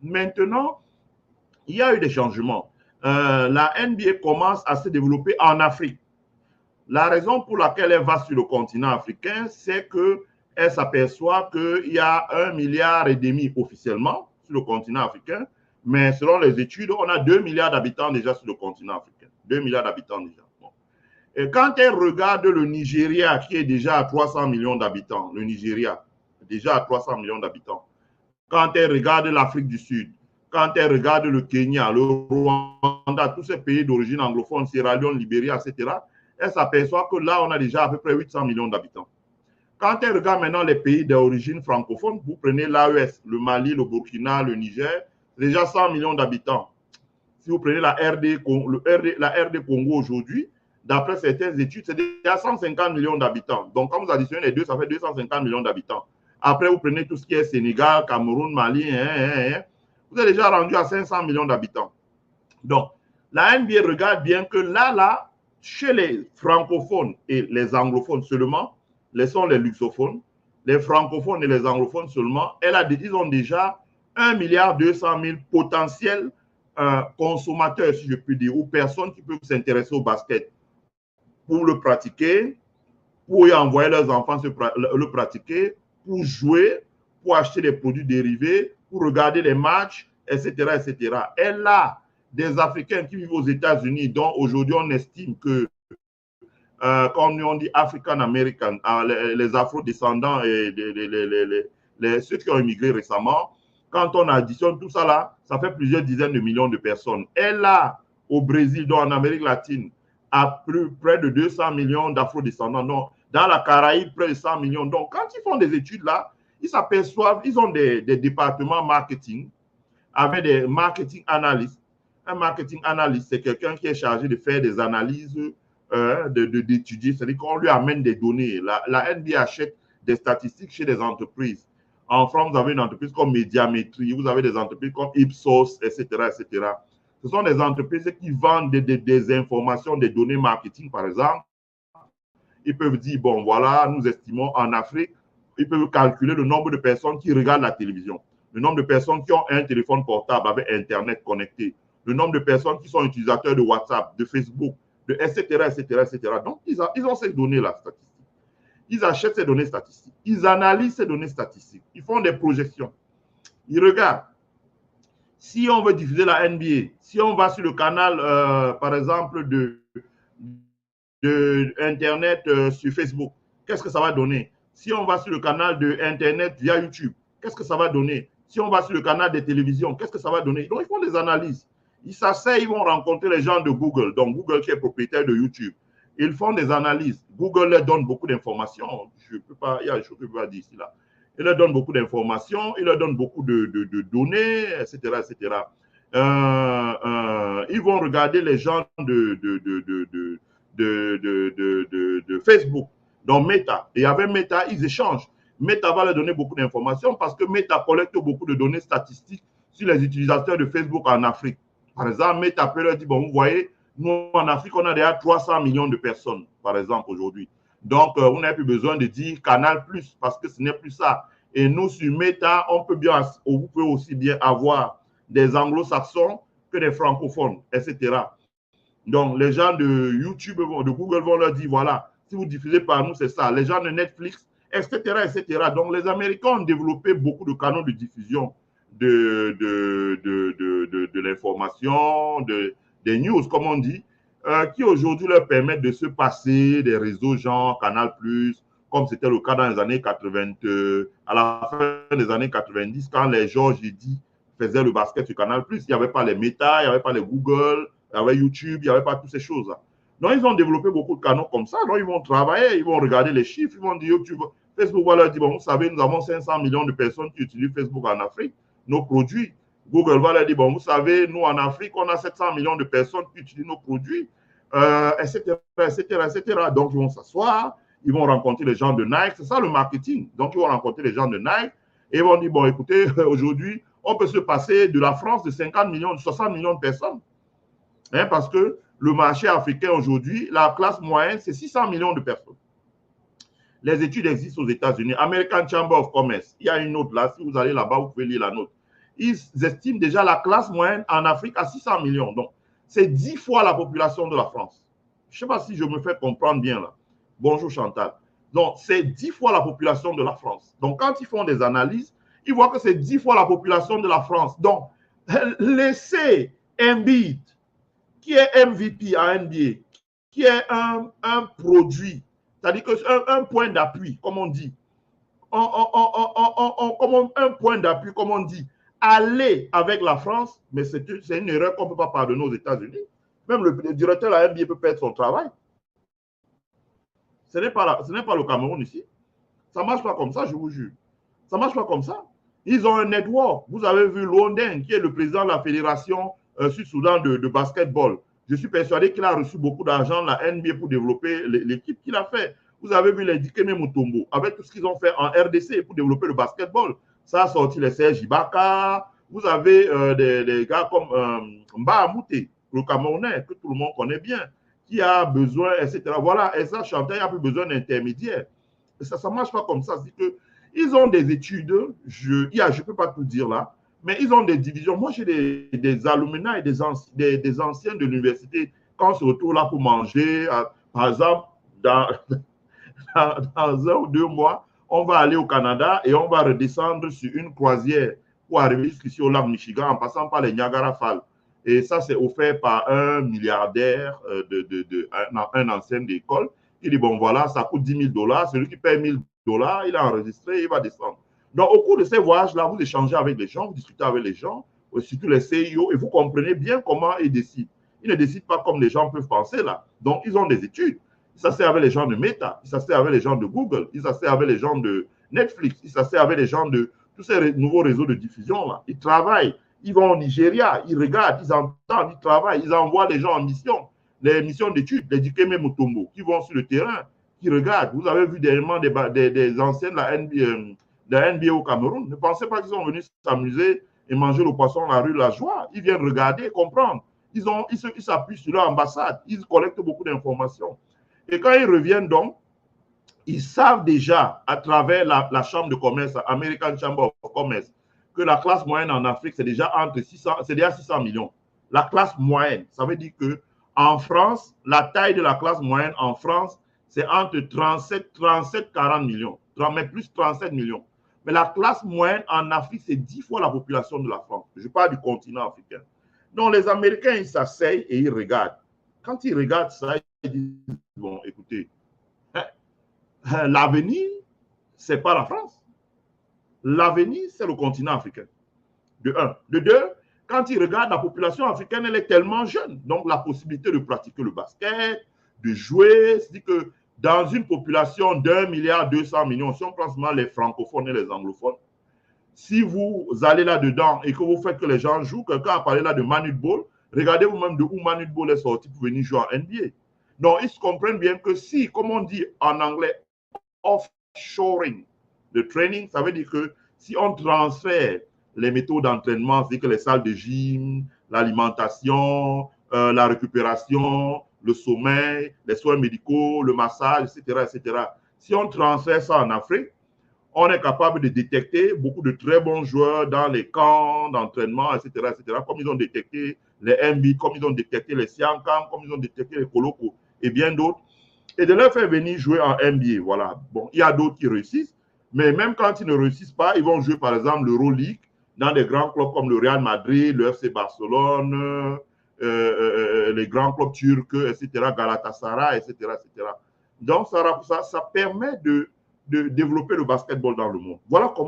Maintenant, il y a eu des changements. La NBA commence à se développer en Afrique. La raison pour laquelle elle va sur le continent africain, c'est qu'elle s'aperçoit qu'il y a 1,5 milliard officiellement sur le continent africain, mais selon les études, on a 2 milliards d'habitants déjà sur le continent africain. 2 milliards d'habitants déjà. Bon. Et quand elle regarde le Nigeria, qui est déjà à 300 millions d'habitants, le Nigeria, déjà à 300 millions d'habitants, quand elle regarde l'Afrique du Sud, quand elle regarde le Kenya, le Rwanda, tous ces pays d'origine anglophone, Sierra Leone, Libéria, etc., elle s'aperçoit que là, on a déjà à peu près 800 millions d'habitants. Quand elle regarde maintenant les pays d'origine francophone, vous prenez l'AES, le Mali, le Burkina, le Niger, déjà 100 millions d'habitants. Si vous prenez la RD Congo aujourd'hui, d'après certaines études, c'est déjà 150 millions d'habitants. Donc, quand vous additionnez les deux, ça fait 250 millions d'habitants. Après, vous prenez tout ce qui est Sénégal, Cameroun, Mali, vous êtes déjà rendu à 500 millions d'habitants. Donc, la NBA regarde bien que là, chez les francophones et les anglophones seulement, laissons les luxophones, les francophones et les anglophones seulement, ils ont déjà 1,2 milliard potentiels consommateurs, si je puis dire, ou personnes qui peuvent s'intéresser au basket pour le pratiquer, pour y envoyer leurs enfants le pratiquer, pour jouer, pour acheter des produits dérivés, pour regarder les matchs, etc., etc. Et là, des Africains qui vivent aux États-Unis, dont aujourd'hui on estime que, comme on dit African American, les afro-descendants et ceux qui ont immigré récemment, quand on additionne tout ça là, ça fait plusieurs dizaines de millions de personnes. Et là, au Brésil, donc en Amérique latine, à près de 200 millions d'afro-descendants. Donc, dans la Caraïbe, près de 100 millions. Donc, quand ils font des études là, ils s'aperçoivent, ils ont des départements marketing avec des marketing analystes. Un marketing analyst, c'est quelqu'un qui est chargé de faire des analyses, d'étudier, c'est-à-dire qu'on lui amène des données. La NBA achète des statistiques chez des entreprises. En France, vous avez une entreprise comme Médiamétrie, vous avez des entreprises comme Ipsos, etc., etc. Ce sont des entreprises qui vendent des informations, des données marketing, par exemple. Ils peuvent dire, bon, voilà, nous estimons en Afrique, ils peuvent calculer le nombre de personnes qui regardent la télévision, le nombre de personnes qui ont un téléphone portable avec Internet connecté, le nombre de personnes qui sont utilisateurs de WhatsApp, de Facebook, etc., etc., etc. Donc, ils ont ces données-là statistiques. Ils achètent ces données statistiques. Ils analysent ces données statistiques. Ils font des projections. Ils regardent. Si on veut diffuser la NBA, si on va sur le canal, par exemple, de Internet sur Facebook, qu'est-ce que ça va donner? Si on va sur le canal de Internet via YouTube, qu'est-ce que ça va donner? Si on va sur le canal de télévision, qu'est-ce que ça va donner? Donc, ils font des analyses. Ils s'asseyent, ils vont rencontrer les gens de Google, donc Google qui est propriétaire de YouTube. Ils font des analyses. Google leur donne beaucoup d'informations. Je ne peux pas, il y a des choses que je ne peux pas dire ici, là. Il leur donne beaucoup d'informations, il leur donne beaucoup de données, etc., etc. Ils vont regarder les gens de Facebook, donc Meta. Et avec Meta, ils échangent. Meta va leur donner beaucoup d'informations parce que Meta collecte beaucoup de données statistiques sur les utilisateurs de Facebook en Afrique. Par exemple, Meta peut leur dire, bon, vous voyez, nous, en Afrique, on a déjà 300 millions de personnes, par exemple, aujourd'hui. Donc, vous n'avez plus besoin de dire Canal+, parce que ce n'est plus ça. Et nous, sur Meta, vous pouvez aussi bien avoir des anglo-saxons que des francophones, etc. Donc, les gens de YouTube, de Google vont leur dire, voilà, si vous diffusez par nous, c'est ça. Les gens de Netflix, etc., etc. Donc, les Américains ont développé beaucoup de canaux de diffusion de l'information, des news, comme on dit, qui aujourd'hui leur permettent de se passer des réseaux genre Canal+, comme c'était le cas dans les années 80, à la fin des années 90, quand les Georges Eddy faisaient le basket sur Canal+, il n'y avait pas les Meta, il n'y avait pas les Google, il y avait YouTube, il n'y avait pas toutes ces choses-là. Donc, ils ont développé beaucoup de canaux comme ça. Donc, ils vont travailler, ils vont regarder les chiffres, ils vont dire YouTube, Facebook va leur dire, bon, vous savez, nous avons 500 millions de personnes qui utilisent Facebook en Afrique, nos produits. Google va leur dire, bon, vous savez, nous, en Afrique, on a 700 millions de personnes qui utilisent nos produits, etc., etc., etc. Donc, ils vont s'asseoir, ils vont rencontrer les gens de Nike. C'est ça le marketing. Donc, ils vont rencontrer les gens de Nike et ils vont dire, bon, écoutez, aujourd'hui, on peut se passer de la France de 50 millions, de 60 millions de personnes. Hein, parce que le marché africain aujourd'hui, la classe moyenne, c'est 600 millions de personnes. Les études existent aux États-Unis. American Chamber of Commerce, il y a une note là. Si vous allez là-bas, vous pouvez lire la note. ils estiment déjà la classe moyenne en Afrique à 600 millions. Donc, c'est 10 fois la population de la France. Je ne sais pas si je me fais comprendre bien là. Bonjour Chantal. Donc, c'est 10 fois la population de la France. Donc, quand ils font des analyses, ils voient que c'est 10 fois la population de la France. Donc, laissez Embiid, qui est MVP à NBA, qui est un produit, c'est-à-dire un point d'appui, comme on dit, un point d'appui, comme on dit, aller avec la France, mais c'est une erreur qu'on ne peut pas pardonner aux États-Unis. Même le directeur de la NBA peut perdre son travail. Ce n'est pas le Cameroun ici. Ça ne marche pas comme ça, je vous jure. Ça ne marche pas comme ça. Ils ont un network. Vous avez vu London, qui est le président de la fédération Sud-Soudan de basketball. Je suis persuadé qu'il a reçu beaucoup d'argent de la NBA pour développer l'équipe qu'il a fait. Vous avez vu les Dikeme Mutombo, avec tout ce qu'ils ont fait en RDC pour développer le basketball. Ça a sorti les Serge Ibaka. Vous avez des gars comme Mba Amouté, le Camerounais, que tout le monde connaît bien, qui a besoin, etc. Voilà, et ça, Chantal, il n'y a plus besoin d'intermédiaires. Ça ne marche pas comme ça. C'est que ils ont des études, je ne peux pas tout dire là, mais ils ont des divisions. Moi, j'ai des alumni et des anciens de l'université. Quand on se retrouve là pour manger, par exemple, dans 1 ou 2 mois, on va aller au Canada et on va redescendre sur une croisière pour arriver jusqu'ici au lac Michigan en passant par les Niagara Falls. Et ça, c'est offert par un milliardaire, un ancien d'école. Il dit, bon, voilà, ça coûte 10 000 $. Celui qui paie 1 000 $, il a enregistré, il va descendre. Donc, au cours de ces voyages-là, vous échangez avec les gens, vous discutez avec les gens, surtout les CIO, et vous comprenez bien comment ils décident. Ils ne décident pas comme les gens peuvent penser là. Donc, ils ont des études. Ils s'asseyent avec les gens de Meta, ils s'asseyent avec les gens de Google, ils s'asseyent avec les gens de Netflix, ils s'asseyent avec les gens de tous ces nouveaux réseaux de diffusion là. Ils travaillent. Ils vont au Nigeria, ils regardent, ils entendent, ils travaillent, ils envoient les gens en mission, les missions d'études, les Dikeme Mutombo, qui vont sur le terrain, qui regardent. Vous avez vu dernièrement des anciens de la NBA au Cameroun. Ne pensez pas qu'ils sont venus s'amuser et manger le poisson dans la rue de la joie. Ils viennent regarder, comprendre. Ils s'appuient sur leur ambassade. Ils collectent beaucoup d'informations. Et quand ils reviennent donc, ils savent déjà à travers la chambre de commerce, American Chamber of Commerce, que la classe moyenne en Afrique, c'est déjà 600 millions. La classe moyenne, ça veut dire que en France, la taille de la classe moyenne en France, c'est entre 40 millions, mais plus 37 millions. Mais la classe moyenne en Afrique, c'est 10 fois la population de la France. Je parle du continent africain. Donc, les Américains, ils s'asseyent et ils regardent. Quand ils regardent ça, ils disent, bon, écoutez, l'avenir, ce n'est pas la France. L'avenir, c'est le continent africain. De un. De deux, quand ils regardent, la population africaine, elle est tellement jeune. Donc, la possibilité de pratiquer le basket, de jouer, c'est-à-dire que dans une population d'1,2 milliard, si on prend seulement les francophones et les anglophones, si vous allez là-dedans et que vous faites que les gens jouent, quelqu'un a parlé là de Manu Ball, regardez vous-même de où Manu Ball est sorti pour venir jouer en NBA. Donc, ils se comprennent bien que si, comme on dit en anglais, offshoring de training, ça veut dire que si on transfère les méthodes d'entraînement, c'est que les salles de gym, l'alimentation, la récupération, le sommeil, les soins médicaux, le massage, etc., etc. Si on transfère ça en Afrique, on est capable de détecter beaucoup de très bons joueurs dans les camps d'entraînement, etc., etc., comme ils ont détecté les MB, comme ils ont détecté les Siankam, comme ils ont détecté les Koloko et bien d'autres, et de leur faire venir jouer en NBA. Voilà. Bon, il y a d'autres qui réussissent, mais même quand ils ne réussissent pas, ils vont jouer par exemple l'Euroleague dans des grands clubs comme le Real Madrid, le FC Barcelone, les grands clubs turcs, etc., Galatasaray, etc., etc. Donc, ça permet de développer le basketball dans le monde. Voilà comment